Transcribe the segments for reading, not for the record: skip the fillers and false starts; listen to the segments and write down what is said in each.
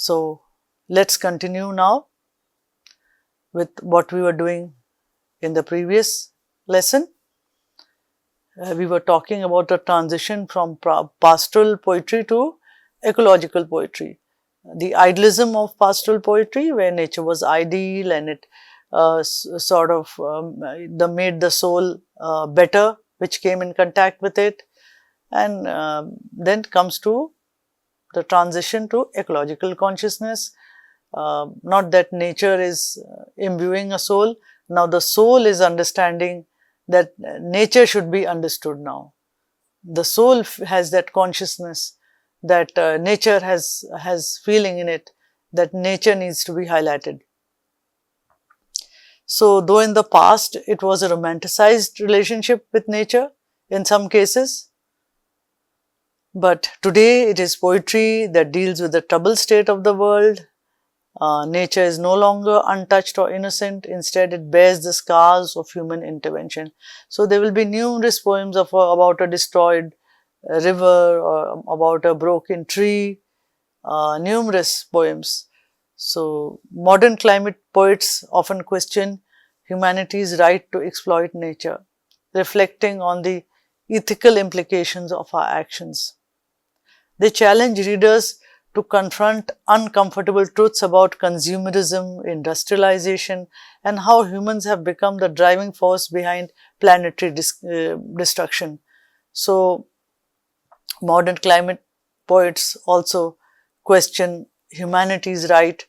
So, let's continue now with what we were doing in the previous lesson. We were talking about the transition from pastoral poetry to ecological poetry. The idealism of pastoral poetry, where nature was ideal and it made the soul better, which came in contact with it, and then comes to the transition to ecological consciousness. Not that nature is imbuing a soul, now the soul is understanding that nature should be understood now. The soul has that consciousness that nature has feeling in it, that nature needs to be highlighted. So, though in the past it was a romanticized relationship with nature in some cases, but today it is poetry that deals with the troubled state of the world. Nature is no longer untouched or innocent, instead it bears the scars of human intervention. So, there will be numerous poems about a destroyed river or about a broken tree, numerous poems. So, modern climate poets often question humanity's right to exploit nature, reflecting on the ethical implications of our actions. They challenge readers to confront uncomfortable truths about consumerism, industrialization, and how humans have become the driving force behind planetary destruction. So, modern climate poets also question humanity's right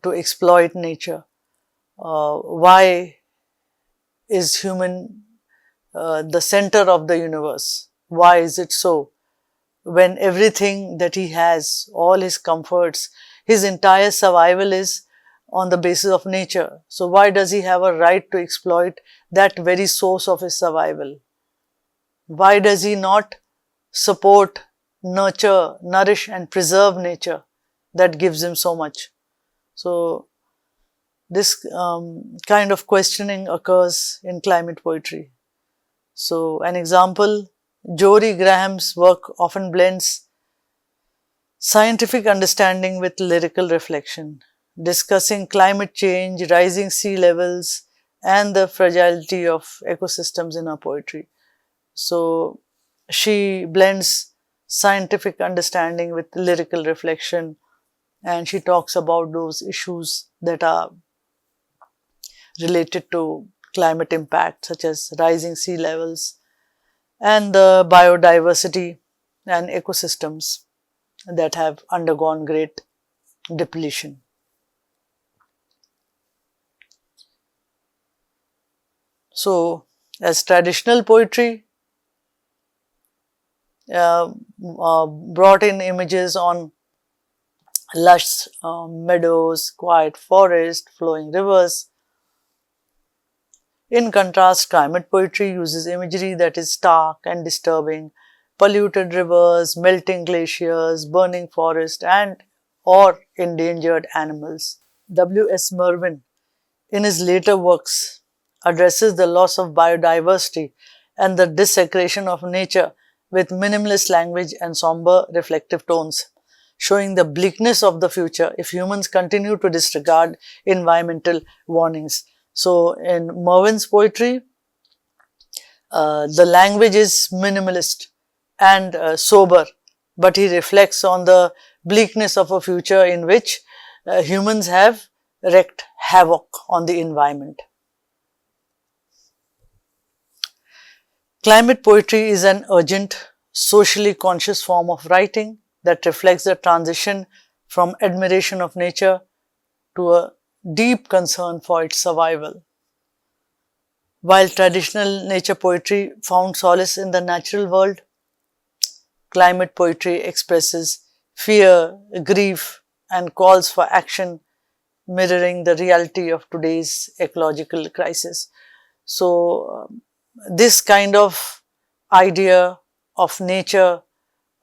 to exploit nature. Why is human the center of the universe? Why is it so? When everything that he has, all his comforts, his entire survival is on the basis of nature. So, why does he have a right to exploit that very source of his survival? Why does he not support, nurture, nourish and preserve nature that gives him so much? So, this kind of questioning occurs in climate poetry. So, an example, Jory Graham's work often blends scientific understanding with lyrical reflection, discussing climate change, rising sea levels, and the fragility of ecosystems in her poetry. So, she blends scientific understanding with lyrical reflection, and she talks about those issues that are related to climate impact, such as rising sea levels and the biodiversity and ecosystems that have undergone great depletion. So, as traditional poetry brought in images on lush meadows, quiet forest, flowing rivers. In contrast, climate poetry uses imagery that is stark and disturbing, polluted rivers, melting glaciers, burning forest and or endangered animals. W.S. Merwin, in his later works, addresses the loss of biodiversity and the desecration of nature with minimalist language and somber reflective tones, showing the bleakness of the future if humans continue to disregard environmental warnings. So, in Merwin's poetry, the language is minimalist and sober, but he reflects on the bleakness of a future in which humans have wreaked havoc on the environment. Climate poetry is an urgent, socially conscious form of writing that reflects the transition from admiration of nature to a deep concern for its survival. While traditional nature poetry found solace in the natural world, climate poetry expresses fear, grief, and calls for action, mirroring the reality of today's ecological crisis. So, this kind of idea of nature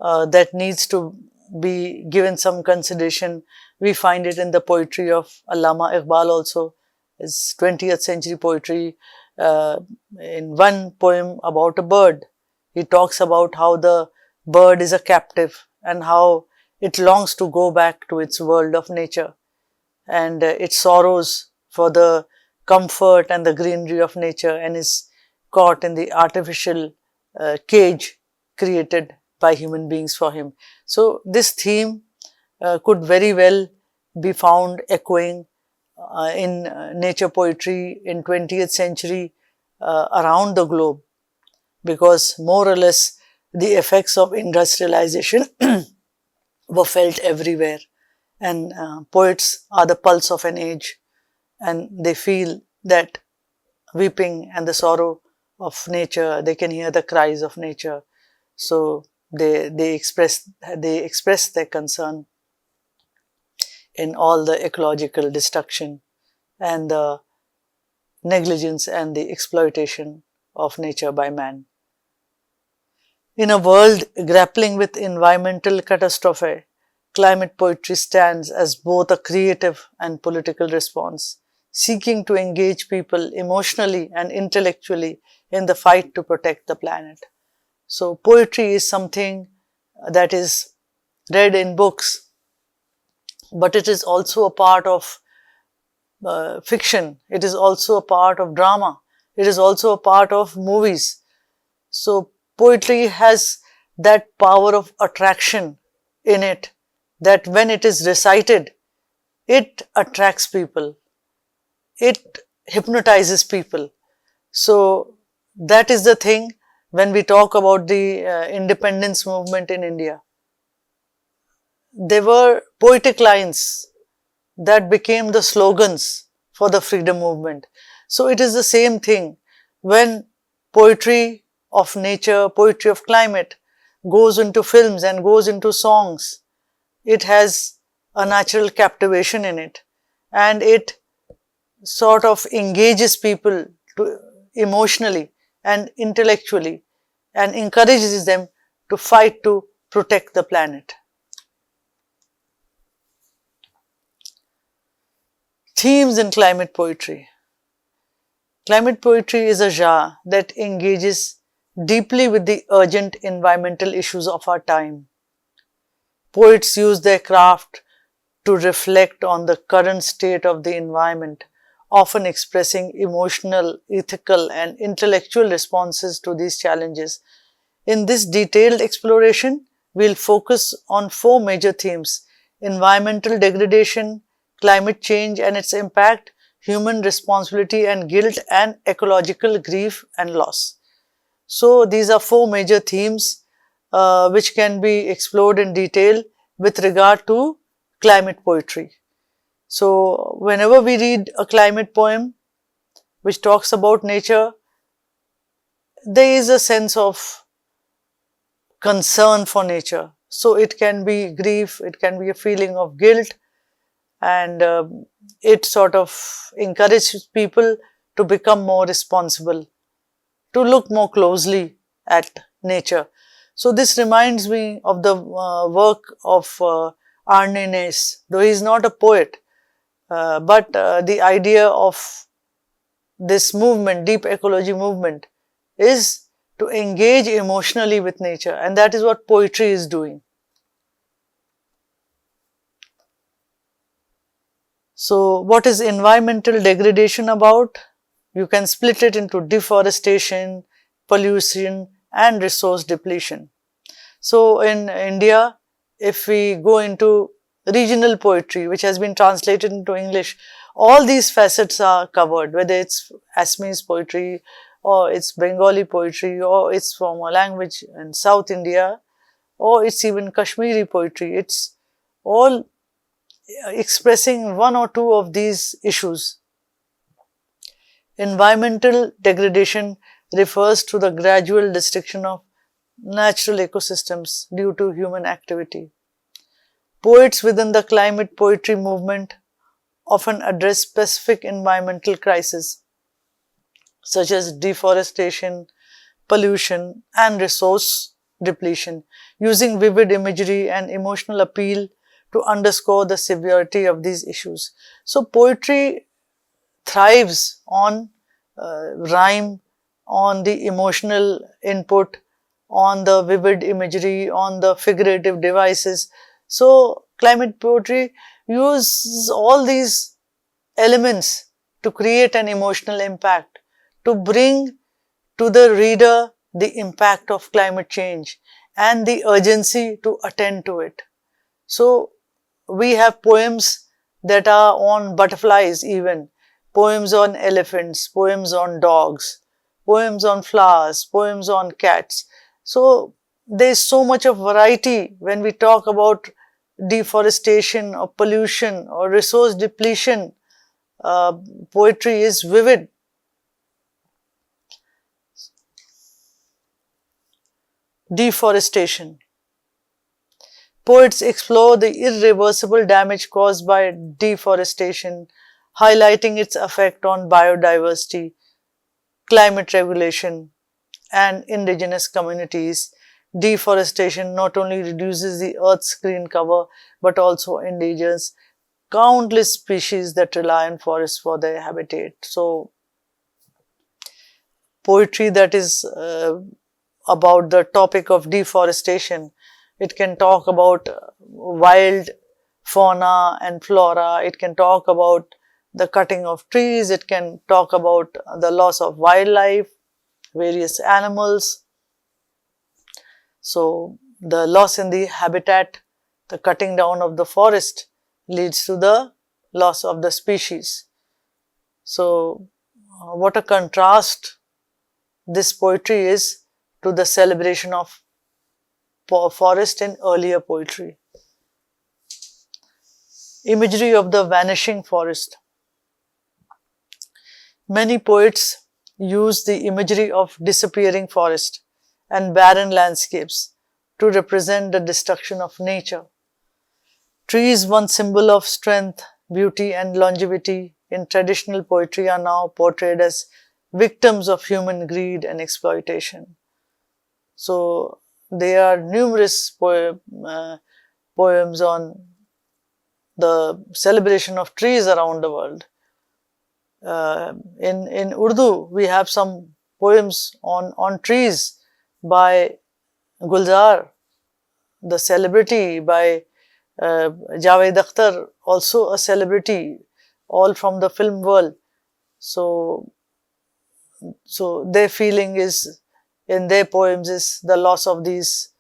that needs to be given some consideration, we find it in the poetry of Allama Iqbal also, his 20th century poetry. In one poem about a bird, he talks about how the bird is a captive and how it longs to go back to its world of nature, and it sorrows for the comfort and the greenery of nature, and is caught in the artificial cage created by human beings for him. So this theme could very well be found echoing in nature poetry in 20th century around the globe, because more or less the effects of industrialization were felt everywhere, and poets are the pulse of an age, and they feel that weeping and the sorrow of nature, they can hear the cries of nature, so they express their concern in all the ecological destruction and the negligence and the exploitation of nature by man. In a world grappling with environmental catastrophe, climate poetry stands as both a creative and political response, seeking to engage people emotionally and intellectually in the fight to protect the planet. So poetry is something that is read in books, but it is also a part of fiction, it is also a part of drama, it is also a part of movies. So poetry has that power of attraction in it, that when it is recited, it attracts people, it hypnotizes people. So that is the thing when we talk about the independence movement in India. There were poetic lines that became the slogans for the freedom movement. So it is the same thing when poetry of nature, poetry of climate goes into films and goes into songs. It has a natural captivation in it, and it sort of engages people emotionally and intellectually and encourages them to fight to protect the planet. Themes in climate poetry. Climate poetry is a genre that engages deeply with the urgent environmental issues of our time. Poets use their craft to reflect on the current state of the environment, often expressing emotional, ethical, and intellectual responses to these challenges. In this detailed exploration, we'll focus on 4 major themes: environmental degradation, climate change and its impact, human responsibility and guilt, and ecological grief and loss. So these are 4 major themes which can be explored in detail with regard to climate poetry. So whenever we read a climate poem which talks about nature, there is a sense of concern for nature. So it can be grief, it can be a feeling of guilt, and it sort of encourages people to become more responsible, to look more closely at nature. So this reminds me of the work of Arne Naess, though he is not a poet, but the idea of this movement, deep ecology movement, is to engage emotionally with nature, and that is what poetry is doing. So what is environmental degradation about? You can split it into deforestation, pollution, and resource depletion. So in India, if we go into regional poetry, which has been translated into English, all these facets are covered, whether it's Assamese poetry, or it's Bengali poetry, or it's from a language in South India, or it's even Kashmiri poetry. It's all expressing one or two of these issues. Environmental degradation refers to the gradual destruction of natural ecosystems due to human activity. Poets within the climate poetry movement often address specific environmental crises such as deforestation, pollution, and resource depletion, using vivid imagery and emotional appeal to underscore the severity of these issues. So poetry thrives on rhyme, on the emotional input, on the vivid imagery, on the figurative devices. So climate poetry uses all these elements to create an emotional impact, to bring to the reader the impact of climate change and the urgency to attend to it. So we have poems that are on butterflies even, poems on elephants, poems on dogs, poems on flowers, poems on cats. So there is so much of variety when we talk about deforestation or pollution or resource depletion. Poetry is vivid. Deforestation. Poets explore the irreversible damage caused by deforestation, highlighting its effect on biodiversity, climate regulation, and indigenous communities. Deforestation not only reduces the Earth's green cover but also endangers countless species that rely on forests for their habitat. So, poetry that is about the topic of deforestation, it can talk about wild fauna and flora, it can talk about the cutting of trees, it can talk about the loss of wildlife, various animals. So, the loss in the habitat, the cutting down of the forest leads to the loss of the species. So, what a contrast this poetry is to the celebration of forest in earlier poetry. Imagery of the vanishing forest. Many poets use the imagery of disappearing forest and barren landscapes to represent the destruction of nature. Trees, once symbol of strength, beauty and longevity in traditional poetry, are now portrayed as victims of human greed and exploitation. So, there are numerous poems on the celebration of trees around the world. In Urdu, we have some poems on trees by Gulzar, the celebrity, by Javed Akhtar, also a celebrity, all from the film world. So their feeling is, in their poems, is the loss of these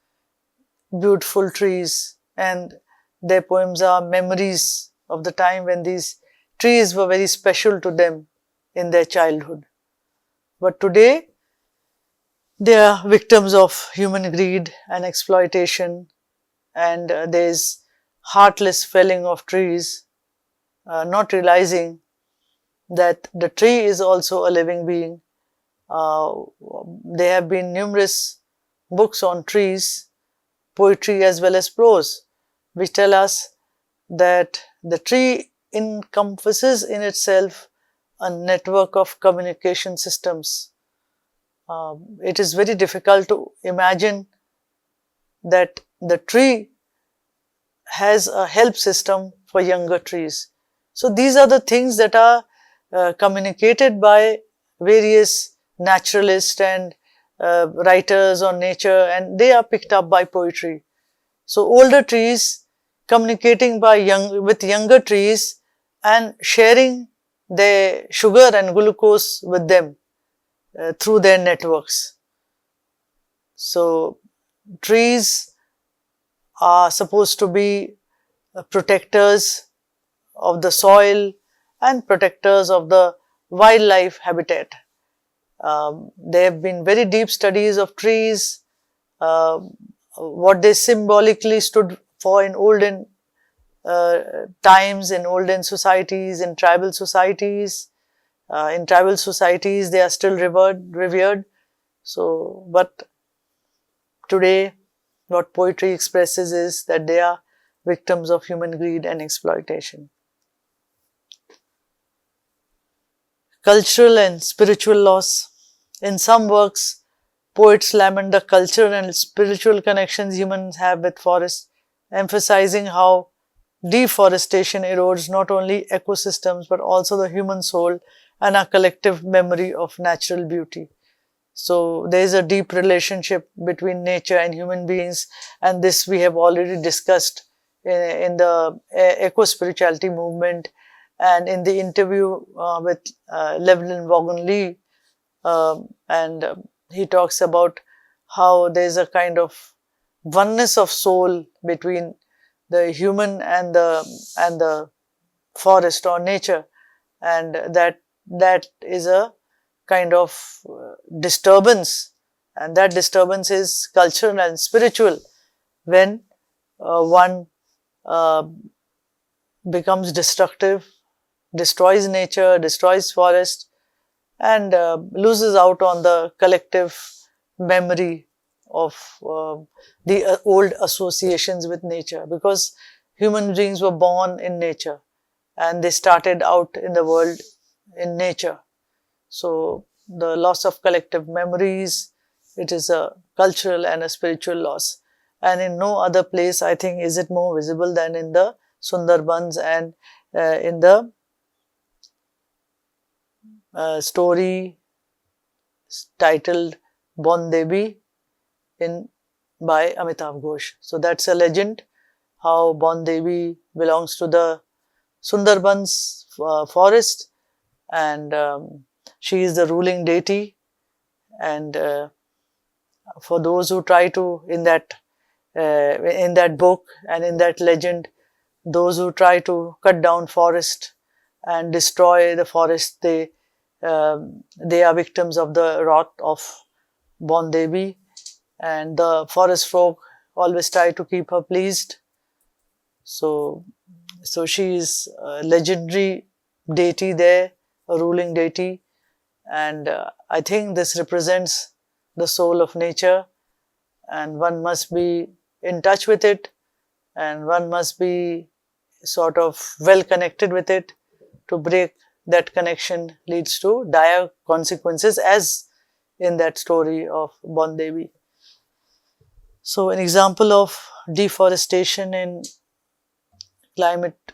beautiful trees, and their poems are memories of the time when these trees were very special to them in their childhood. But today, they are victims of human greed and exploitation, and there is heartless felling of trees, not realizing that the tree is also a living being. There have been numerous books on trees, poetry as well as prose, which tell us that the tree encompasses in itself a network of communication systems. It is very difficult to imagine that the tree has a help system for younger trees. So these are the things that are communicated by various naturalists and writers on nature, and they are picked up by poetry. So older trees communicating with younger trees and sharing their sugar and glucose with them through their networks. So trees are supposed to be protectors of the soil and protectors of the wildlife habitat. There have been very deep studies of trees, what they symbolically stood for in olden times, in olden societies, in tribal societies. In tribal societies, they are still revered. So, but today, what poetry expresses is that they are victims of human greed and exploitation. Cultural and spiritual loss. In some works, poets lament the cultural and spiritual connections humans have with forests, emphasizing how deforestation erodes not only ecosystems but also the human soul and our collective memory of natural beauty. So there is a deep relationship between nature and human beings, and this we have already discussed in the eco-spirituality movement, and in the interview with Llewellyn Vaughan Lee, and he talks about how there's a kind of oneness of soul between the human and the forest or nature, and that is a kind of disturbance, and that disturbance is cultural and spiritual when one uh, becomes destructive, destroys nature, destroys forest, and loses out on the collective memory of the old associations with nature, because human beings were born in nature and they started out in the world in nature. So the loss of collective memories, it is a cultural and a spiritual loss. And in no other place, I think, is it more visible than in the Sundarbans and in the story titled Bon Devi in by Amitav Ghosh. So that's a legend, how Bon Devi belongs to the Sundarbans forest, and she is the ruling deity. And for those who try to, in that book and in that legend, those who try to cut down forest and destroy the forest, they are victims of the wrath of Bon Devi, and the forest folk always try to keep her pleased. So she is a legendary deity there, a ruling deity, and I think this represents the soul of nature, and one must be in touch with it, and one must be sort of well connected with it. To break that connection leads to dire consequences, as in that story of Bon Devi. So an example of deforestation in climate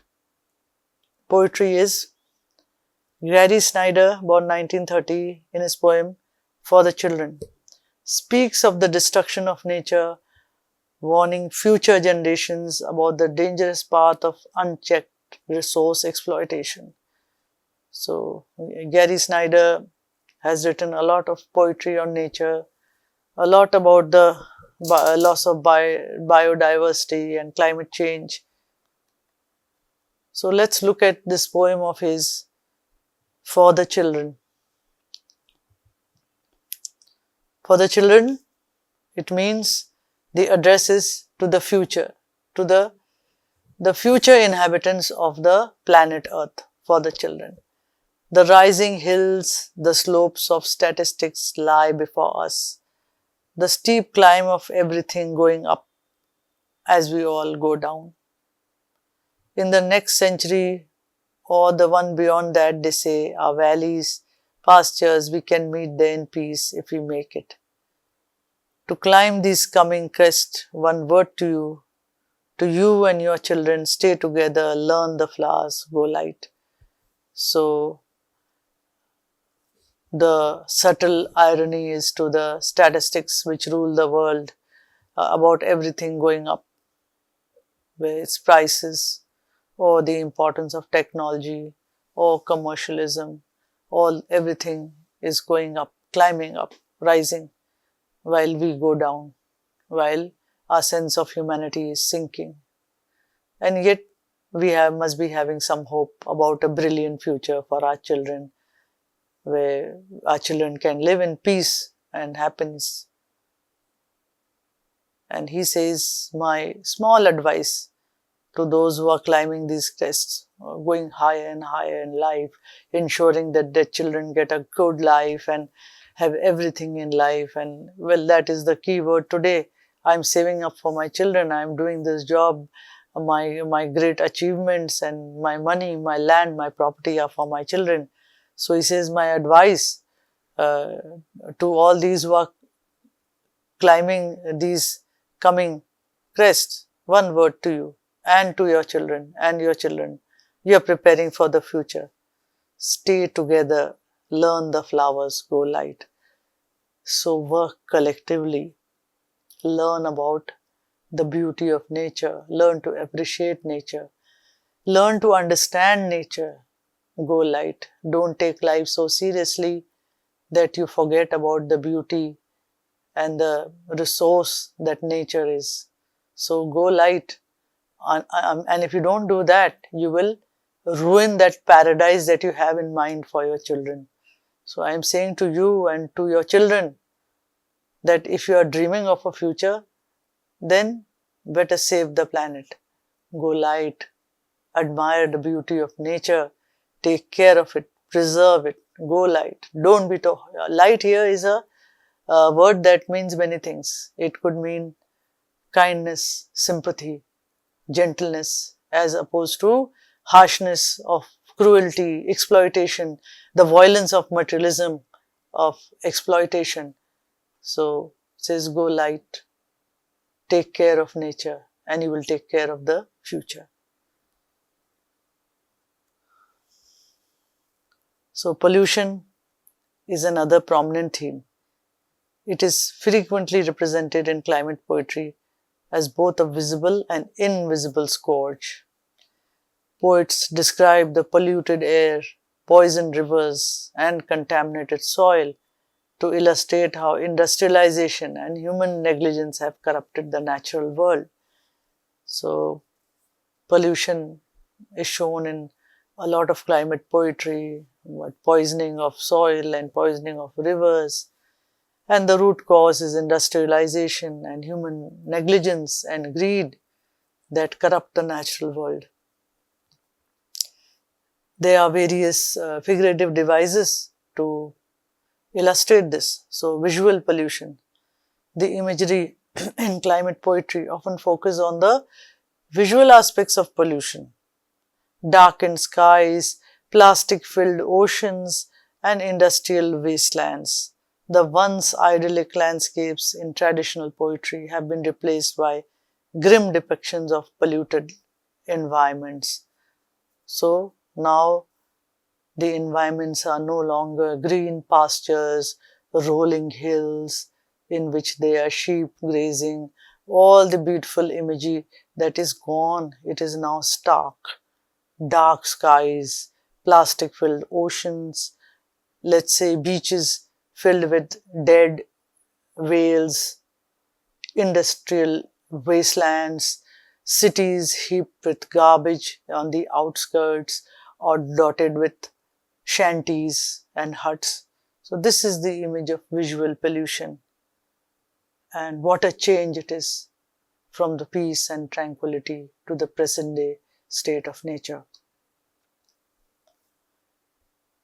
poetry is Gary Snyder, born 1930, in his poem For the Children, speaks of the destruction of nature, warning future generations about the dangerous path of unchecked resource exploitation. So Gary Snyder has written a lot of poetry on nature, a lot about the loss of biodiversity and climate change. So let's look at this poem of his, For the Children. For the children, it means the address is to the future, to the future inhabitants of the planet Earth, for the children. The rising hills, the slopes of statistics lie before us, the steep climb of everything going up as we all go down. In the next century or the one beyond that, they say, our valleys, pastures, we can meet there in peace if we make it. To climb these coming crests, one word to you and your children, stay together, learn the flowers, go light. So the subtle irony is to the statistics which rule the world about everything going up, where its prices, or the importance of technology, or commercialism, everything is going up, climbing up, rising, while we go down, while our sense of humanity is sinking. And yet we must be having some hope about a brilliant future for our children, where our children can live in peace and happiness. And he says, my small advice to those who are climbing these crests, going higher and higher in life, ensuring that their children get a good life and have everything in life. And well, that is the key word today. I'm saving up for my children. I'm doing this job. My great achievements and my money, my land, my property are for my children. So he says, my advice to all these who are climbing these coming crests, one word to you and to your children and your children. You are preparing for the future. Stay together, learn the flowers, go light. So work collectively, learn about the beauty of nature, learn to appreciate nature, learn to understand nature. Go light. Don't take life so seriously that you forget about the beauty and the resource that nature is. So go light. And if you don't do that, you will ruin that paradise that you have in mind for your children. So I am saying to you and to your children that if you are dreaming of a future, then better save the planet. Go light, admire the beauty of nature, take care of it, preserve it, go light. Don't be light here is a word that means many things. It could mean kindness, sympathy, gentleness, as opposed to harshness of cruelty, exploitation, the violence of materialism, of exploitation. So it says go light, take care of nature, and you will take care of the future. So pollution is another prominent theme. It is frequently represented in climate poetry as both a visible and invisible scourge. Poets describe the polluted air, poisoned rivers, and contaminated soil to illustrate how industrialization and human negligence have corrupted the natural world. So, pollution is shown in a lot of climate poetry, poisoning of soil and poisoning of rivers. And the root cause is industrialization and human negligence and greed that corrupt the natural world. There are various figurative devices to illustrate this. So, visual pollution. The imagery in climate poetry often focus on the visual aspects of pollution. Darkened skies, plastic-filled oceans, and industrial wastelands. The once idyllic landscapes in traditional poetry have been replaced by grim depictions of polluted environments. So now the environments are no longer green pastures, rolling hills in which there are sheep grazing. All the beautiful imagery that is gone, it is now stark. Dark skies, plastic-filled oceans, let's say beaches filled with dead whales, industrial wastelands, cities heaped with garbage on the outskirts or dotted with shanties and huts. So this is the image of visual pollution. And what a change it is from the peace and tranquility to the present day state of nature.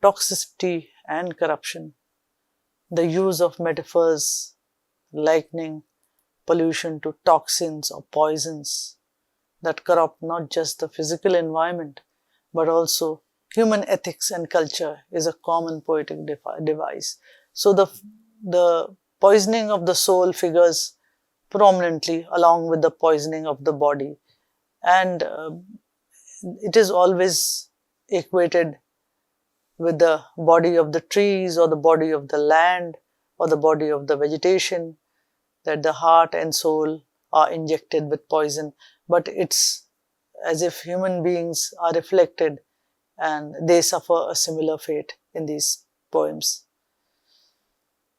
Toxicity and corruption. The use of metaphors likening pollution to toxins or poisons that corrupt not just the physical environment but also human ethics and culture is a common poetic device. So the poisoning of the soul figures prominently along with the poisoning of the body, and it is always equated with the body of the trees or the body of the land or the body of the vegetation, that the heart and soul are injected with poison, but it's as if human beings are reflected and they suffer a similar fate in these poems.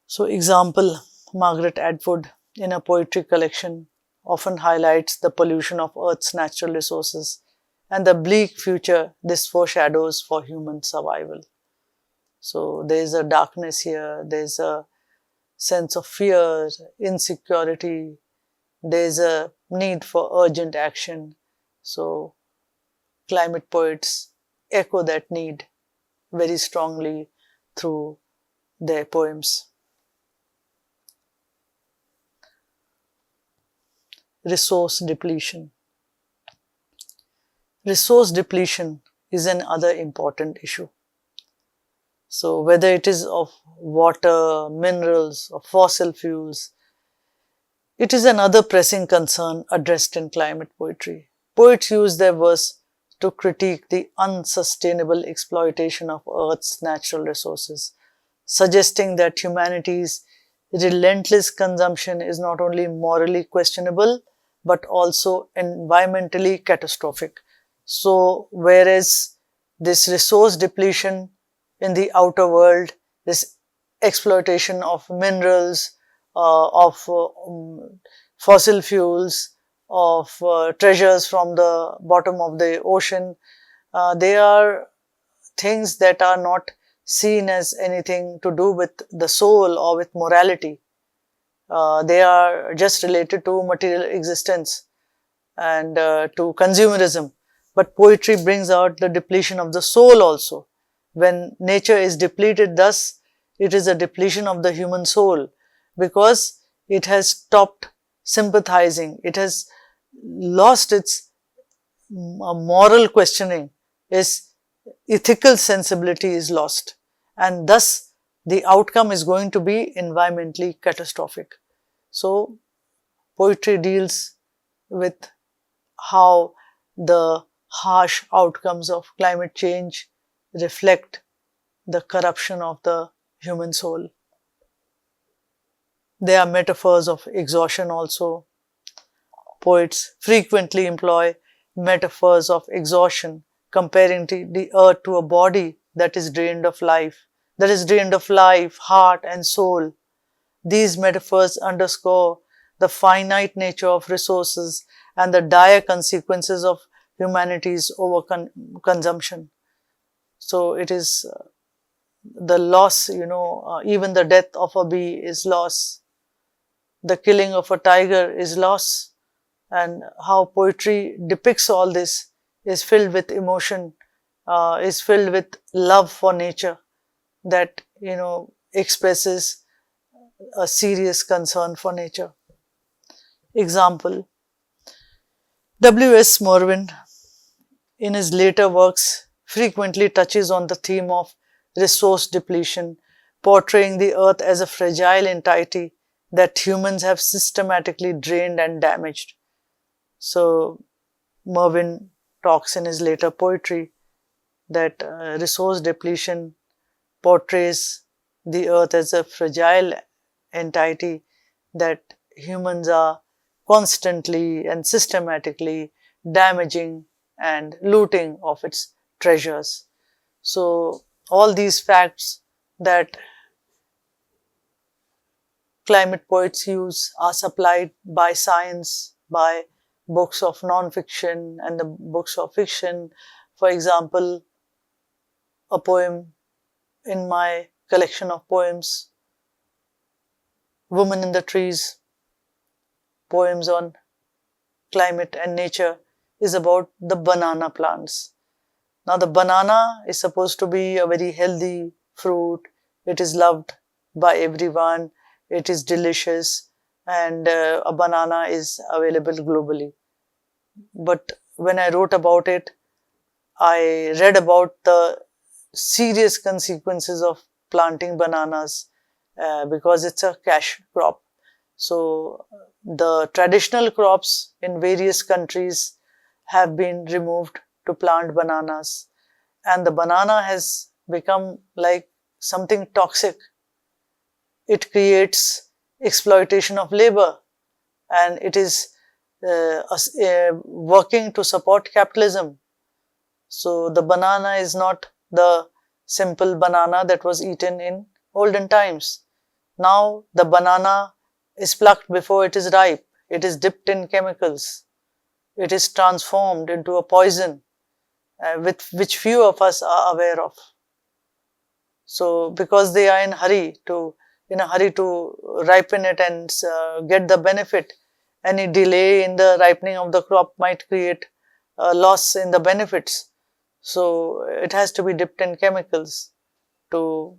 So example, Margaret Atwood in a poetry collection often highlights the pollution of Earth's natural resources and the bleak future this foreshadows for human survival. So there is a darkness here, there is a sense of fear, insecurity, there is a need for urgent action. So climate poets echo that need very strongly through their poems. Resource depletion. Resource depletion is another important issue. So whether it is of water, minerals, or fossil fuels, it is another pressing concern addressed in climate poetry. Poets use their verse to critique the unsustainable exploitation of Earth's natural resources, suggesting that humanity's relentless consumption is not only morally questionable, but also environmentally catastrophic. So, whereas this resource depletion in the outer world, this exploitation of minerals, of fossil fuels, of treasures from the bottom of the ocean, they are things that are not seen as anything to do with the soul or with morality. They are just related to material existence and to consumerism. But poetry brings out the depletion of the soul also. When nature is depleted, thus it is a depletion of the human soul, because it has stopped sympathizing, it has lost its moral questioning, its ethical sensibility is lost, and thus the outcome is going to be environmentally catastrophic. So, poetry deals with how the harsh outcomes of climate change reflect the corruption of the human soul. There are metaphors of exhaustion also. Poets frequently employ metaphors of exhaustion, comparing the earth to a body that is drained of life, heart and soul. These metaphors underscore the finite nature of resources and the dire consequences of humanity's overconsumption. So it is the loss, even the death of a bee is loss. The killing of a tiger is loss. And how poetry depicts all this is filled with emotion, is filled with love for nature that, expresses a serious concern for nature. Example, W.S. Merwin in his later works frequently touches on the theme of resource depletion, portraying the earth as a fragile entity that humans have systematically drained and damaged. So, Merwin talks in his later poetry that resource depletion portrays the earth as a fragile entity that humans are constantly and systematically damaging and looting of its treasures. So, all these facts that climate poets use are supplied by science, by books of non-fiction and the books of fiction. For example, a poem in my collection of poems, Woman in the Trees, poems on climate and nature, is about the banana plants. Now, the banana is supposed to be a very healthy fruit. It is loved by everyone. It is delicious, and a banana is available globally. But when I wrote about it, I read about the serious consequences of planting bananas because it's a cash crop. So, the traditional crops in various countries have been removed to plant bananas, and the banana has become like something toxic. It creates exploitation of labor, and it is working to support capitalism. So, the banana is not the simple banana that was eaten in olden times. Now, the banana is plucked before it is ripe. It is dipped in chemicals. It is transformed into a poison with which few of us are aware of. So, because they are in a hurry to ripen it and get the benefit, any delay in the ripening of the crop might create a loss in the benefits. So, it has to be dipped in chemicals to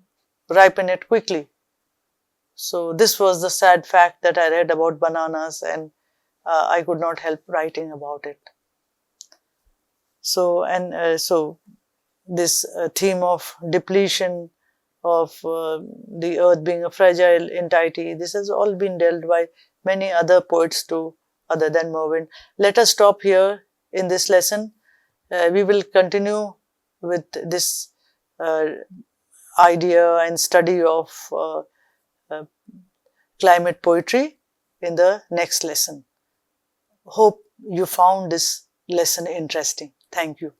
ripen it quickly. So, this was the sad fact that I read about bananas, and I could not help writing about it. So, this theme of depletion of the earth being a fragile entity, this has all been dealt by many other poets too, other than Merwin. Let us stop here in this lesson. We will continue with this idea and study of climate poetry in the next lesson. hope you found this lesson interesting. Thank you.